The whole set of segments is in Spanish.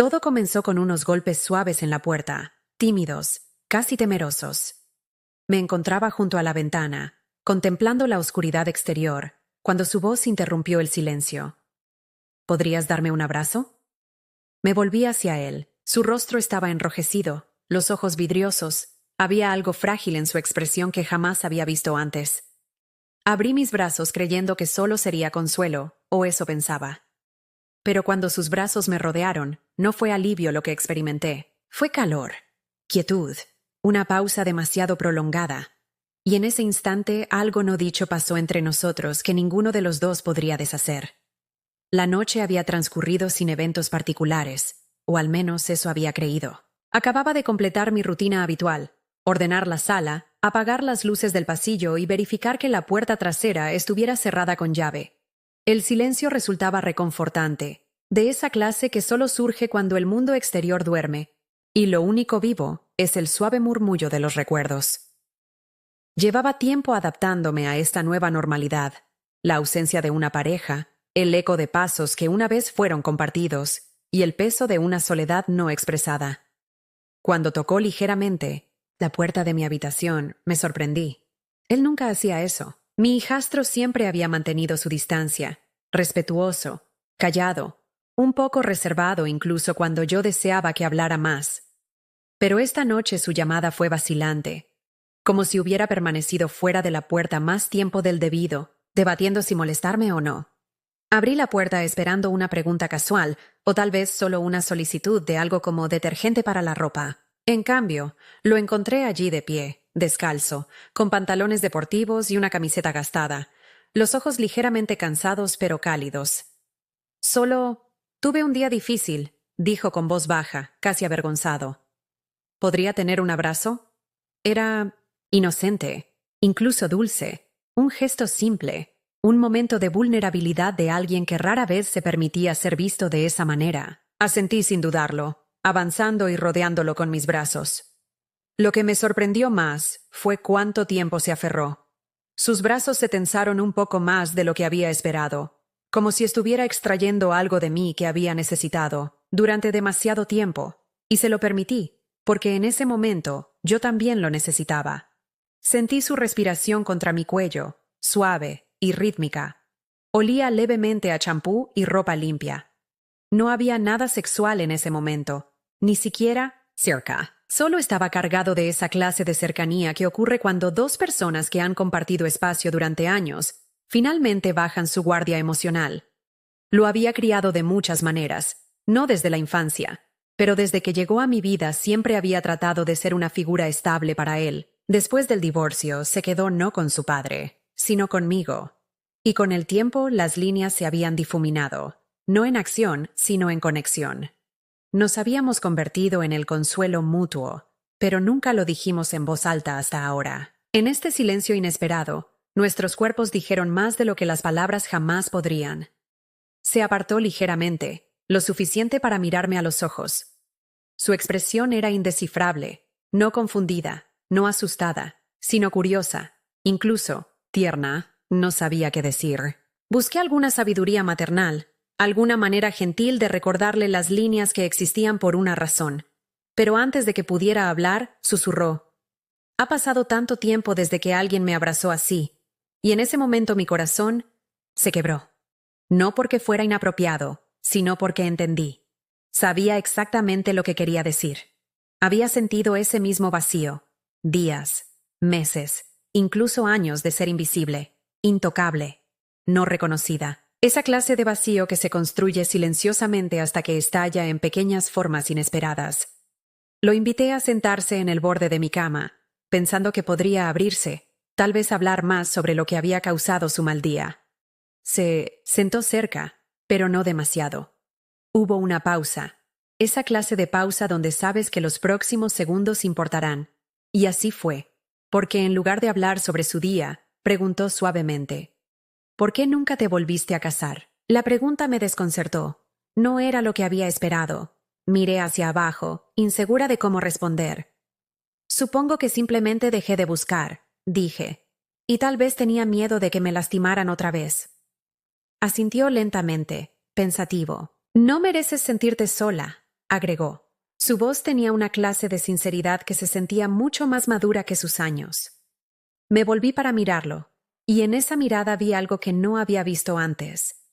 Todo comenzó con unos golpes suaves en la puerta, tímidos, casi temerosos. Me encontraba junto a la ventana, contemplando la oscuridad exterior, cuando su voz interrumpió el silencio. ¿Podrías darme un abrazo? Me volví hacia él. Su rostro estaba enrojecido, los ojos vidriosos. Había algo frágil en su expresión que jamás había visto antes. Abrí mis brazos creyendo que solo sería consuelo, o eso pensaba. Pero cuando sus brazos me rodearon, no fue alivio lo que experimenté. Fue calor, quietud, una pausa demasiado prolongada. Y en ese instante algo no dicho pasó entre nosotros que ninguno de los dos podría deshacer. La noche había transcurrido sin eventos particulares, o al menos eso había creído. Acababa de completar mi rutina habitual, ordenar la sala, apagar las luces del pasillo y verificar que la puerta trasera estuviera cerrada con llave. El silencio resultaba reconfortante, de esa clase que solo surge cuando el mundo exterior duerme, y lo único vivo es el suave murmullo de los recuerdos. Llevaba tiempo adaptándome a esta nueva normalidad, la ausencia de una pareja, el eco de pasos que una vez fueron compartidos y el peso de una soledad no expresada. Cuando tocó ligeramente la puerta de mi habitación, me sorprendí. Él nunca hacía eso. Mi hijastro siempre había mantenido su distancia, respetuoso, callado, un poco reservado incluso cuando yo deseaba que hablara más. Pero esta noche su llamada fue vacilante, como si hubiera permanecido fuera de la puerta más tiempo del debido, debatiendo si molestarme o no. Abrí la puerta esperando una pregunta casual, o tal vez solo una solicitud de algo como detergente para la ropa. En cambio, lo encontré allí de pie, descalzo, con pantalones deportivos y una camiseta gastada, los ojos ligeramente cansados pero cálidos. Solo tuve un día difícil, dijo con voz baja, casi avergonzado. ¿Podría tener un abrazo? Era inocente, incluso dulce, un gesto simple. Un momento de vulnerabilidad de alguien que rara vez se permitía ser visto de esa manera. Asentí sin dudarlo, avanzando y rodeándolo con mis brazos. Lo que me sorprendió más fue cuánto tiempo se aferró. Sus brazos se tensaron un poco más de lo que había esperado, como si estuviera extrayendo algo de mí que había necesitado durante demasiado tiempo, y se lo permití, porque en ese momento yo también lo necesitaba. Sentí su respiración contra mi cuello, suave y rítmica. Olía levemente a champú y ropa limpia. No había nada sexual en ese momento, ni siquiera cerca. Solo estaba cargado de esa clase de cercanía que ocurre cuando dos personas que han compartido espacio durante años finalmente bajan su guardia emocional. Lo había criado de muchas maneras, no desde la infancia, pero desde que llegó a mi vida siempre había tratado de ser una figura estable para él. Después del divorcio se quedó no con su padre, sino conmigo. Y con el tiempo las líneas se habían difuminado, no en acción, sino en conexión. Nos habíamos convertido en el consuelo mutuo, pero nunca lo dijimos en voz alta hasta ahora. En este silencio inesperado, nuestros cuerpos dijeron más de lo que las palabras jamás podrían. Se apartó ligeramente, lo suficiente para mirarme a los ojos. Su expresión era indescifrable, no confundida, no asustada, sino curiosa, incluso tierna, no sabía qué decir. Busqué alguna sabiduría maternal, alguna manera gentil de recordarle las líneas que existían por una razón. Pero antes de que pudiera hablar, susurró. Ha pasado tanto tiempo desde que alguien me abrazó así, y en ese momento mi corazón se quebró. No porque fuera inapropiado, sino porque entendí. Sabía exactamente lo que quería decir. Había sentido ese mismo vacío, días, meses, incluso años de ser invisible, intocable, no reconocida. Esa clase de vacío que se construye silenciosamente hasta que estalla en pequeñas formas inesperadas. Lo invité a sentarse en el borde de mi cama, pensando que podría abrirse, tal vez hablar más sobre lo que había causado su mal día. Se sentó cerca, pero no demasiado. Hubo una pausa, esa clase de pausa donde sabes que los próximos segundos importarán. Y así fue, porque en lugar de hablar sobre su día, preguntó suavemente. ¿Por qué nunca te volviste a casar? La pregunta me desconcertó. No era lo que había esperado. Miré hacia abajo, insegura de cómo responder. Supongo que simplemente dejé de buscar, dije, y tal vez tenía miedo de que me lastimaran otra vez. Asintió lentamente, pensativo. No mereces sentirte sola, agregó. Su voz tenía una clase de sinceridad que se sentía mucho más madura que sus años. Me volví para mirarlo, y en esa mirada vi algo que no había visto antes.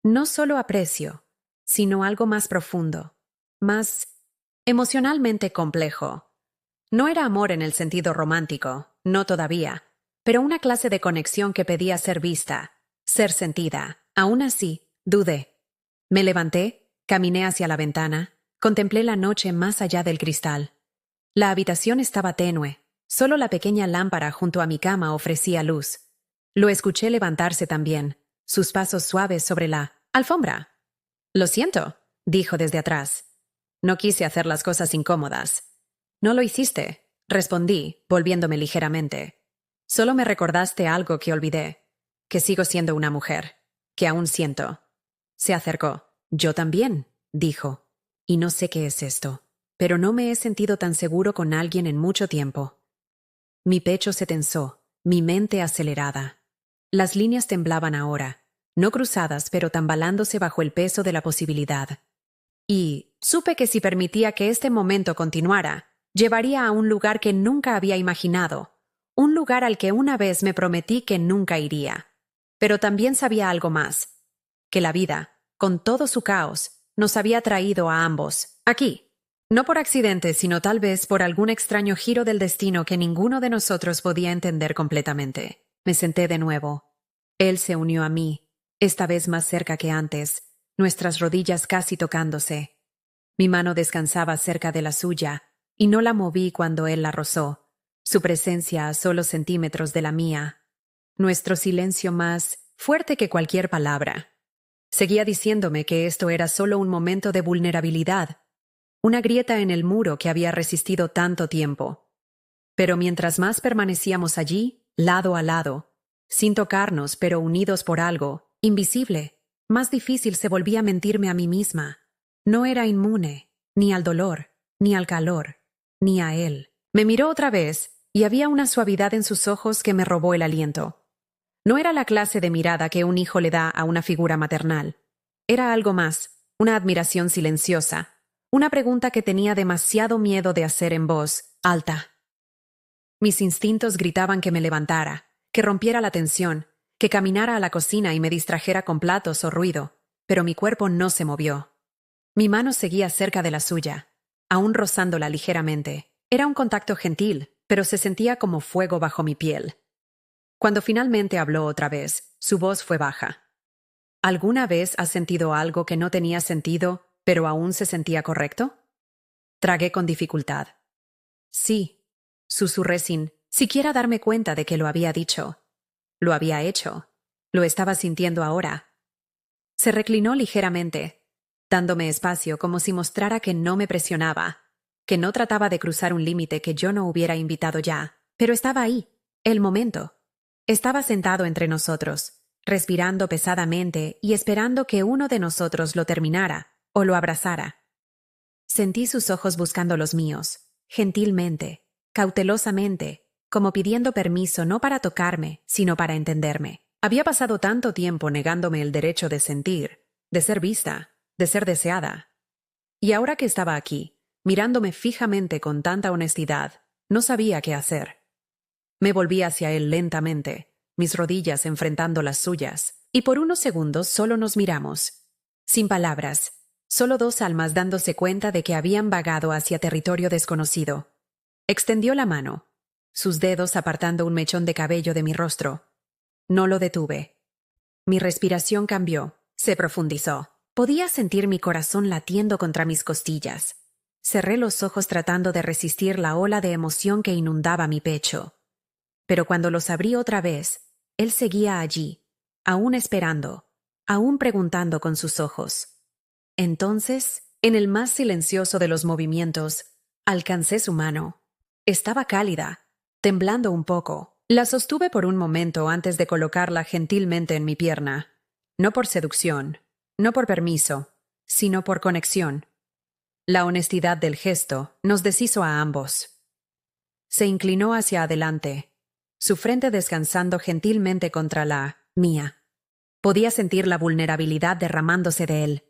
No solo aprecio, sino algo más profundo, más emocionalmente complejo. No era amor en el sentido romántico, no todavía, pero una clase de conexión que pedía ser vista, ser sentida. Aún así, dudé. Me levanté, caminé hacia la ventana, contemplé la noche más allá del cristal. La habitación estaba tenue, solo la pequeña lámpara junto a mi cama ofrecía luz. Lo escuché levantarse también, sus pasos suaves sobre la alfombra. «Lo siento», dijo desde atrás. «No quise hacer las cosas incómodas». «No lo hiciste», respondí, volviéndome ligeramente. «Solo me recordaste algo que olvidé, que sigo siendo una mujer, que aún siento». Se acercó. «Yo también», dijo. «Y no sé qué es esto, pero no me he sentido tan seguro con alguien en mucho tiempo». Mi pecho se tensó, mi mente acelerada. Las líneas temblaban ahora, no cruzadas pero tambalándose bajo el peso de la posibilidad. Y supe que si permitía que este momento continuara, llevaría a un lugar que nunca había imaginado, un lugar al que una vez me prometí que nunca iría. Pero también sabía algo más, que la vida, con todo su caos, nos había traído a ambos, aquí. No por accidente, sino tal vez por algún extraño giro del destino que ninguno de nosotros podía entender completamente. Me senté de nuevo. Él se unió a mí, esta vez más cerca que antes, nuestras rodillas casi tocándose. Mi mano descansaba cerca de la suya, y no la moví cuando él la rozó, su presencia a solo centímetros de la mía. Nuestro silencio más fuerte que cualquier palabra. Seguía diciéndome que esto era solo un momento de vulnerabilidad, una grieta en el muro que había resistido tanto tiempo. Pero mientras más permanecíamos allí, lado a lado, sin tocarnos pero unidos por algo, invisible, más difícil se volvía mentirme a mí misma. No era inmune, ni al dolor, ni al calor, ni a él. Me miró otra vez, y había una suavidad en sus ojos que me robó el aliento. No era la clase de mirada que un hijo le da a una figura maternal. Era algo más, una admiración silenciosa, una pregunta que tenía demasiado miedo de hacer en voz alta. Mis instintos gritaban que me levantara, que rompiera la tensión, que caminara a la cocina y me distrajera con platos o ruido, pero mi cuerpo no se movió. Mi mano seguía cerca de la suya, aún rozándola ligeramente. Era un contacto gentil, pero se sentía como fuego bajo mi piel. Cuando finalmente habló otra vez, su voz fue baja. ¿Alguna vez has sentido algo que no tenía sentido, pero aún se sentía correcto? Tragué con dificultad. Sí, susurré sin siquiera darme cuenta de que lo había dicho. Lo había hecho. Lo estaba sintiendo ahora. Se reclinó ligeramente, dándome espacio como si mostrara que no me presionaba, que no trataba de cruzar un límite que yo no hubiera invitado ya, pero estaba ahí, el momento. Estaba sentado entre nosotros, respirando pesadamente y esperando que uno de nosotros lo terminara o lo abrazara. Sentí sus ojos buscando los míos, gentilmente, cautelosamente, como pidiendo permiso no para tocarme, sino para entenderme. Había pasado tanto tiempo negándome el derecho de sentir, de ser vista, de ser deseada. Y ahora que estaba aquí, mirándome fijamente con tanta honestidad, no sabía qué hacer. Me volví hacia él lentamente, mis rodillas enfrentando las suyas, y por unos segundos solo nos miramos. Sin palabras, solo dos almas dándose cuenta de que habían vagado hacia territorio desconocido. Extendió la mano, sus dedos apartando un mechón de cabello de mi rostro. No lo detuve. Mi respiración cambió, se profundizó. Podía sentir mi corazón latiendo contra mis costillas. Cerré los ojos tratando de resistir la ola de emoción que inundaba mi pecho. Pero cuando los abrí otra vez, él seguía allí, aún esperando, aún preguntando con sus ojos. Entonces, en el más silencioso de los movimientos, alcancé su mano. Estaba cálida, temblando un poco. La sostuve por un momento antes de colocarla gentilmente en mi pierna. No por seducción, no por permiso, sino por conexión. La honestidad del gesto nos deshizo a ambos. Se inclinó hacia adelante, su frente descansando gentilmente contra la mía. Podía sentir la vulnerabilidad derramándose de él.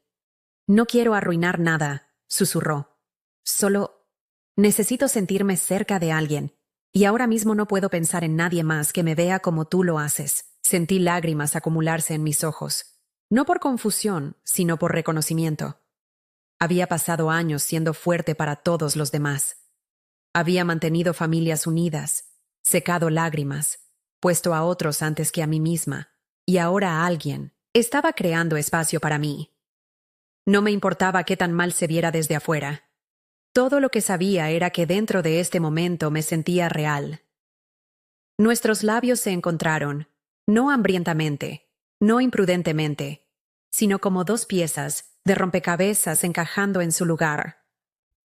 «No quiero arruinar nada», susurró. Solo necesito sentirme cerca de alguien, y ahora mismo no puedo pensar en nadie más que me vea como tú lo haces. Sentí lágrimas acumularse en mis ojos, no por confusión, sino por reconocimiento. Había pasado años siendo fuerte para todos los demás. Había mantenido familias unidas, secado lágrimas, puesto a otros antes que a mí misma, y ahora alguien estaba creando espacio para mí. No me importaba qué tan mal se viera desde afuera. Todo lo que sabía era que dentro de este momento me sentía real. Nuestros labios se encontraron, no hambrientamente, no imprudentemente, sino como dos piezas de rompecabezas encajando en su lugar.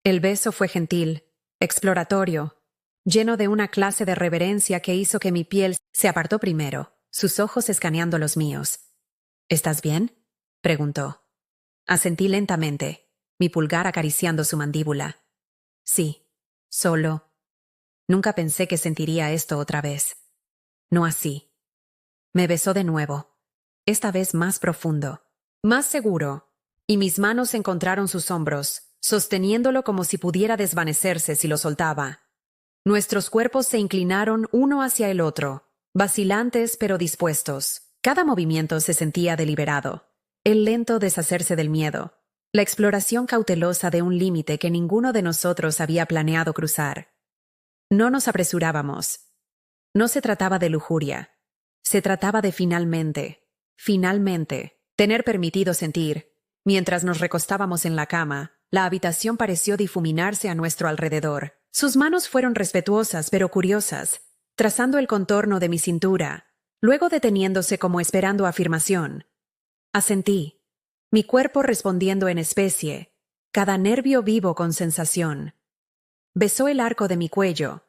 El beso fue gentil, exploratorio, lleno de una clase de reverencia que hizo que mi piel se apartó primero, sus ojos escaneando los míos. ¿Estás bien?, preguntó. Asentí lentamente, mi pulgar acariciando su mandíbula. Sí, solo. Nunca pensé que sentiría esto otra vez. No así. Me besó de nuevo, esta vez más profundo, más seguro, y mis manos encontraron sus hombros, sosteniéndolo como si pudiera desvanecerse si lo soltaba. Nuestros cuerpos se inclinaron uno hacia el otro, vacilantes pero dispuestos. Cada movimiento se sentía deliberado. El lento deshacerse del miedo. La exploración cautelosa de un límite que ninguno de nosotros había planeado cruzar. No nos apresurábamos. No se trataba de lujuria. Se trataba de finalmente, tener permitido sentir. Mientras nos recostábamos en la cama, la habitación pareció difuminarse a nuestro alrededor. Sus manos fueron respetuosas pero curiosas, trazando el contorno de mi cintura, luego deteniéndose como esperando afirmación. Asentí, mi cuerpo respondiendo en especie, cada nervio vivo con sensación. Besó el arco de mi cuello,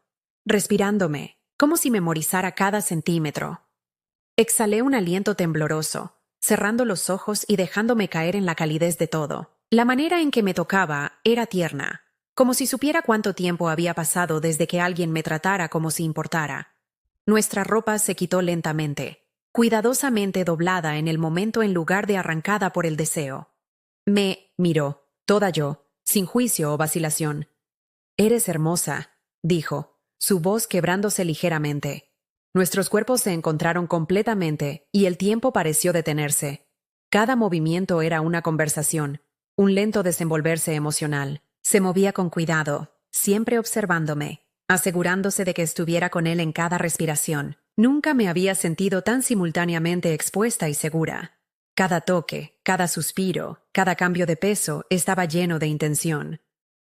respirándome, como si memorizara cada centímetro. Exhalé un aliento tembloroso, cerrando los ojos y dejándome caer en la calidez de todo. La manera en que me tocaba era tierna, como si supiera cuánto tiempo había pasado desde que alguien me tratara como si importara. Nuestra ropa se quitó lentamente, cuidadosamente doblada en el momento en lugar de arrancada por el deseo. Me miró, toda yo, sin juicio o vacilación. «Eres hermosa», dijo, su voz quebrándose ligeramente. Nuestros cuerpos se encontraron completamente y el tiempo pareció detenerse. Cada movimiento era una conversación, un lento desenvolverse emocional. Se movía con cuidado, siempre observándome, asegurándose de que estuviera con él en cada respiración. Nunca me había sentido tan simultáneamente expuesta y segura. Cada toque, cada suspiro, cada cambio de peso estaba lleno de intención.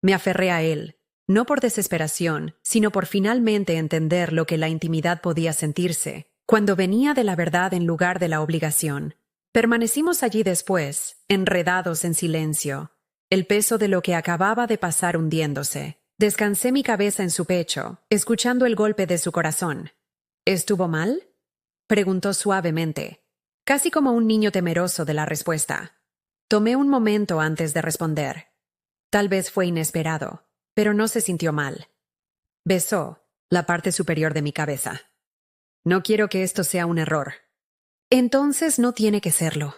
Me aferré a él, no por desesperación, sino por finalmente entender lo que la intimidad podía sentirse, cuando venía de la verdad en lugar de la obligación. Permanecimos allí después, enredados en silencio, el peso de lo que acababa de pasar hundiéndose. Descansé mi cabeza en su pecho, escuchando el golpe de su corazón. ¿Estuvo mal?, preguntó suavemente, casi como un niño temeroso de la respuesta. Tomé un momento antes de responder. Tal vez fue inesperado, pero no se sintió mal. Besó la parte superior de mi cabeza. No quiero que esto sea un error. Entonces no tiene que serlo,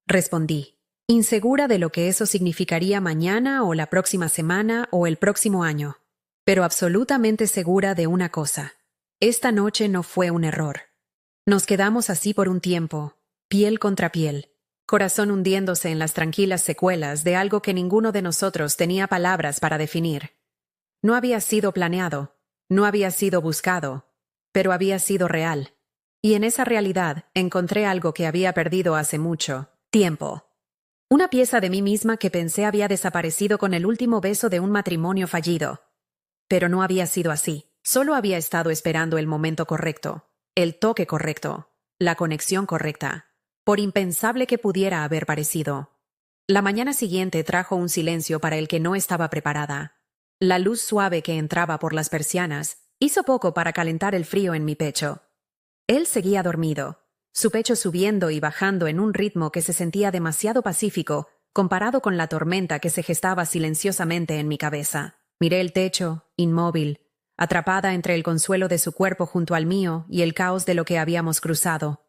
respondí, insegura de lo que eso significaría mañana o la próxima semana o el próximo año, pero absolutamente segura de una cosa. Esta noche no fue un error. Nos quedamos así por un tiempo, piel contra piel, corazón hundiéndose en las tranquilas secuelas de algo que ninguno de nosotros tenía palabras para definir. No había sido planeado, no había sido buscado, pero había sido real. Y en esa realidad encontré algo que había perdido hace mucho: tiempo. Una pieza de mí misma que pensé había desaparecido con el último beso de un matrimonio fallido. Pero no había sido así. Solo había estado esperando el momento correcto, el toque correcto, la conexión correcta, por impensable que pudiera haber parecido. La mañana siguiente trajo un silencio para el que no estaba preparada. La luz suave que entraba por las persianas hizo poco para calentar el frío en mi pecho. Él seguía dormido, su pecho subiendo y bajando en un ritmo que se sentía demasiado pacífico comparado con la tormenta que se gestaba silenciosamente en mi cabeza. Miré el techo, inmóvil, atrapada entre el consuelo de su cuerpo junto al mío y el caos de lo que habíamos cruzado.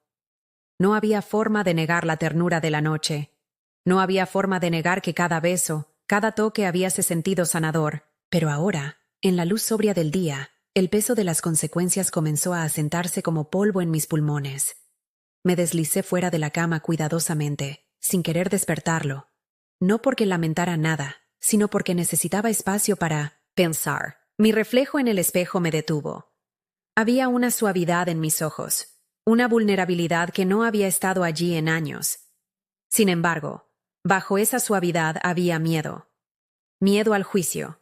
No había forma de negar la ternura de la noche. No había forma de negar que cada beso, Cada toque habíase sentido sanador, pero ahora, en la luz sobria del día, el peso de las consecuencias comenzó a asentarse como polvo en mis pulmones. Me deslicé fuera de la cama cuidadosamente, sin querer despertarlo. No porque lamentara nada, sino porque necesitaba espacio para pensar. Mi reflejo en el espejo me detuvo. Había una suavidad en mis ojos, una vulnerabilidad que no había estado allí en años. Sin embargo, bajo esa suavidad había miedo. Miedo al juicio.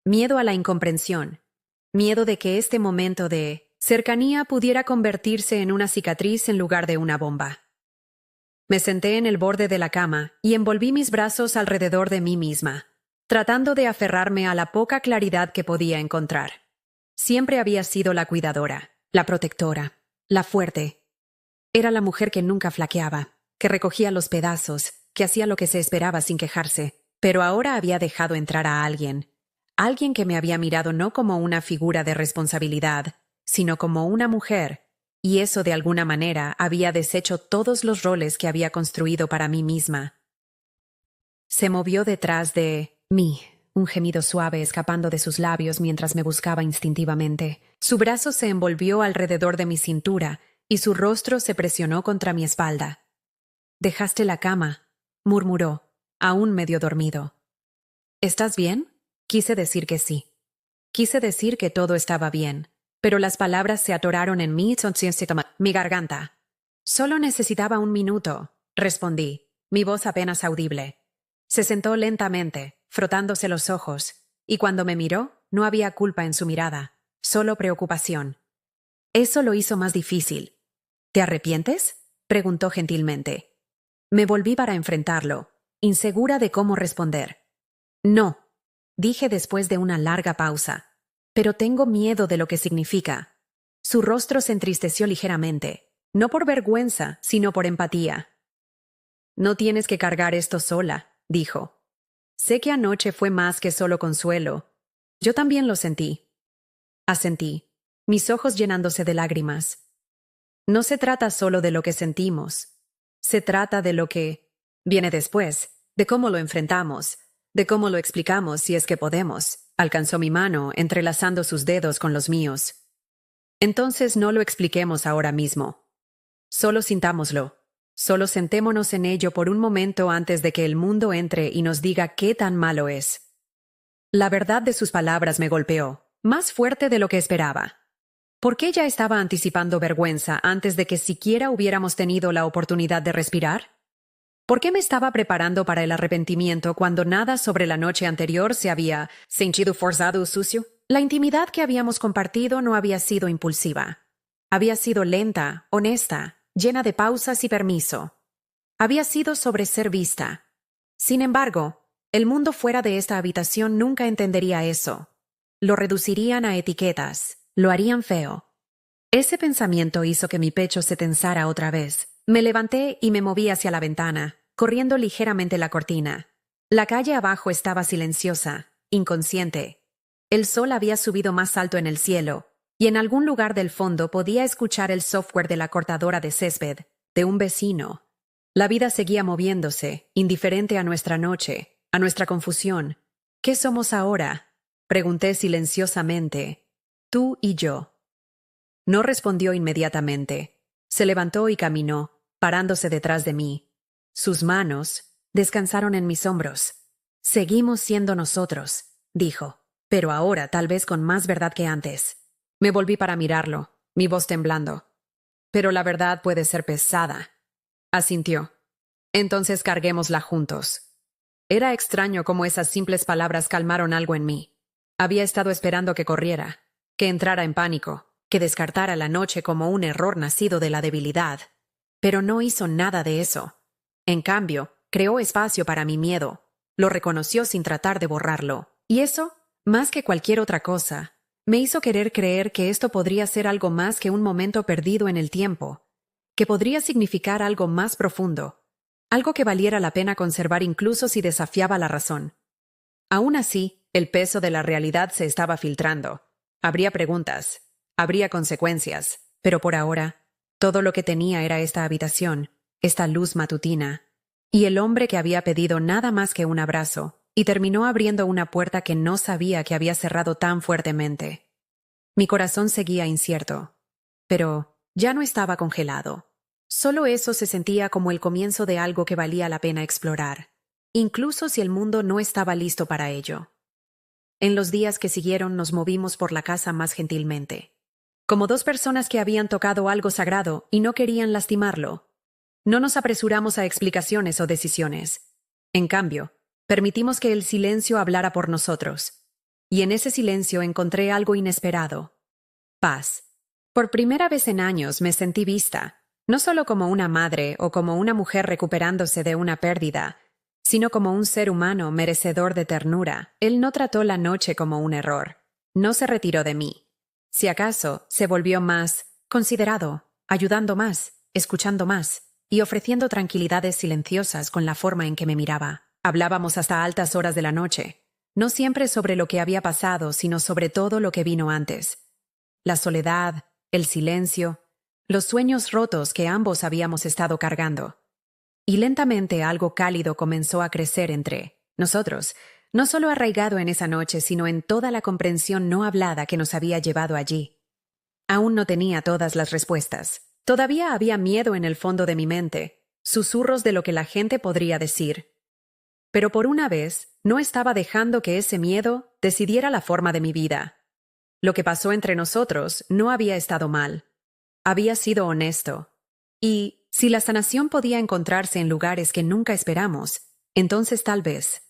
Miedo a la incomprensión. Miedo de que este momento de cercanía pudiera convertirse en una cicatriz en lugar de una bomba. Me senté en el borde de la cama y envolví mis brazos alrededor de mí misma, tratando de aferrarme a la poca claridad que podía encontrar. Siempre había sido la cuidadora, la protectora, la fuerte. Era la mujer que nunca flaqueaba, que recogía los pedazos, que hacía lo que se esperaba sin quejarse, pero ahora había dejado entrar a alguien que me había mirado no como una figura de responsabilidad, sino como una mujer, y eso de alguna manera había deshecho todos los roles que había construido para mí misma. Se movió detrás de mí, un gemido suave escapando de sus labios mientras me buscaba instintivamente. Su brazo se envolvió alrededor de mi cintura y su rostro se presionó contra mi espalda. «Dejaste la cama», murmuró, aún medio dormido. «¿Estás bien?» Quise decir que sí. Quise decir que todo estaba bien, pero las palabras se atoraron en mi garganta. «Solo necesitaba un minuto», respondí, mi voz apenas audible. Se sentó lentamente, frotándose los ojos, y cuando me miró, no había culpa en su mirada, solo preocupación. Eso lo hizo más difícil. «¿Te arrepientes?», preguntó gentilmente. Me volví para enfrentarlo, insegura de cómo responder. «No», dije después de una larga pausa, «pero tengo miedo de lo que significa». Su rostro se entristeció ligeramente, no por vergüenza, sino por empatía. «No tienes que cargar esto sola», dijo. «Sé que anoche fue más que solo consuelo. Yo también lo sentí». Asentí, mis ojos llenándose de lágrimas. No se trata solo de lo que sentimos. Se trata de lo que viene después, de cómo lo enfrentamos, de cómo lo explicamos si es que podemos. Alcanzó mi mano, entrelazando sus dedos con los míos. Entonces no lo expliquemos ahora mismo. Solo sintámoslo. Solo sentémonos en ello por un momento antes de que el mundo entre y nos diga qué tan malo es. La verdad de sus palabras me golpeó, más fuerte de lo que esperaba. ¿Por qué ya estaba anticipando vergüenza antes de que siquiera hubiéramos tenido la oportunidad de respirar? ¿Por qué me estaba preparando para el arrepentimiento cuando nada sobre la noche anterior se había sentido forzado o sucio? La intimidad que habíamos compartido no había sido impulsiva. Había sido lenta, honesta, llena de pausas y permiso. Había sido sobre ser vista. Sin embargo, el mundo fuera de esta habitación nunca entendería eso. Lo reducirían a etiquetas, lo harían feo. Ese pensamiento hizo que mi pecho se tensara otra vez. Me levanté y me moví hacia la ventana, corriendo ligeramente la cortina. La calle abajo estaba silenciosa, inconsciente. El sol había subido más alto en el cielo, y en algún lugar del fondo podía escuchar el software de la cortadora de césped, de un vecino. La vida seguía moviéndose, indiferente a nuestra noche, a nuestra confusión. ¿Qué somos ahora?, pregunté silenciosamente. Tú y yo. No respondió inmediatamente. Se levantó y caminó, parándose detrás de mí. Sus manos descansaron en mis hombros. «Seguimos siendo nosotros», dijo, pero ahora tal vez con más verdad que antes. Me volví para mirarlo, mi voz temblando. «Pero la verdad puede ser pesada», asintió. «Entonces carguémosla juntos». Era extraño cómo esas simples palabras calmaron algo en mí. Había estado esperando que corriera, que entrara en pánico, que descartara la noche como un error nacido de la debilidad. Pero no hizo nada de eso. En cambio, creó espacio para mi miedo. Lo reconoció sin tratar de borrarlo. Y eso, más que cualquier otra cosa, me hizo querer creer que esto podría ser algo más que un momento perdido en el tiempo, que podría significar algo más profundo, algo que valiera la pena conservar incluso si desafiaba la razón. Aún así, el peso de la realidad se estaba filtrando. Habría preguntas, habría consecuencias, pero por ahora, todo lo que tenía era esta habitación, esta luz matutina, y el hombre que había pedido nada más que un abrazo, y terminó abriendo una puerta que no sabía que había cerrado tan fuertemente. Mi corazón seguía incierto, pero ya no estaba congelado. Solo eso se sentía como el comienzo de algo que valía la pena explorar, incluso si el mundo no estaba listo para ello. En los días que siguieron nos movimos por la casa más gentilmente, como dos personas que habían tocado algo sagrado y no querían lastimarlo. No nos apresuramos a explicaciones o decisiones. En cambio, permitimos que el silencio hablara por nosotros. Y en ese silencio encontré algo inesperado: paz. Por primera vez en años me sentí vista, no solo como una madre o como una mujer recuperándose de una pérdida, sino como un ser humano merecedor de ternura. Él no trató la noche como un error. No se retiró de mí. Si acaso, se volvió más considerado, ayudando más, escuchando más y ofreciendo tranquilidades silenciosas con la forma en que me miraba. Hablábamos hasta altas horas de la noche, no siempre sobre lo que había pasado, sino sobre todo lo que vino antes. La soledad, el silencio, los sueños rotos que ambos habíamos estado cargando. Y lentamente algo cálido comenzó a crecer entre nosotros, no solo arraigado en esa noche, sino en toda la comprensión no hablada que nos había llevado allí. Aún no tenía todas las respuestas. Todavía había miedo en el fondo de mi mente, susurros de lo que la gente podría decir. Pero por una vez, no estaba dejando que ese miedo decidiera la forma de mi vida. Lo que pasó entre nosotros no había estado mal. Había sido honesto. Y si la sanación podía encontrarse en lugares que nunca esperamos, entonces tal vez